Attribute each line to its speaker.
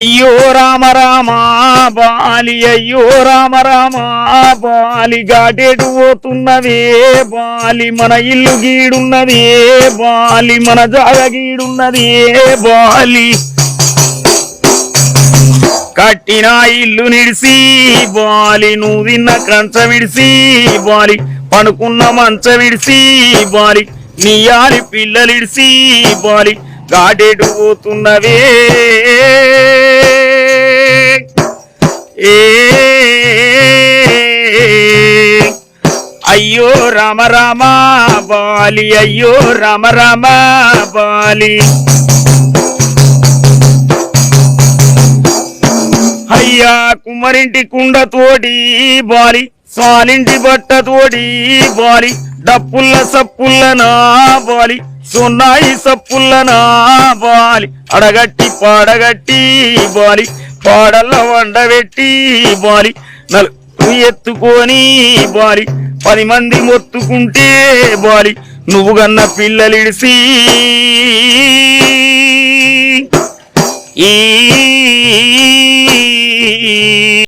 Speaker 1: అయ్యో రామ రామ బాలి అయ్యో Rama Rama Bali గాటేటు పోతున్నదే Bali మన ఇల్లు గీడున్నదే బాలి మన జాగ గీడున్నదే బాలి కట్టిన ఇల్లు నిడిసి బాలి నువ్వు తిన్న కంచ విడిసి బాలి పడుకున్న మంచ విడిసి బాలి నీయాలి పిల్లలిడిసి బాలి గాటేటు పోతున్నవే అయ్యో రామ రామ బాలి అయ్యో రామ రామ బాలి అయ్యా కుమ్మరింటి కుండ తోటి బాలి సాలింటి బట్ట తోటి బాలి డప్పుల్ల సప్పుల్లనా బాలి సున్నాయి సప్పుల్లనా బాలి అడగట్టి పాడగట్టి బాలి పాడల్ల వండబెట్టి బాలి నలుగురు ఎత్తుకొని బాలి 10 మంది మొత్తుకుంటే బాలి నువ్వు గన్న పిల్లలిడిసి ఈ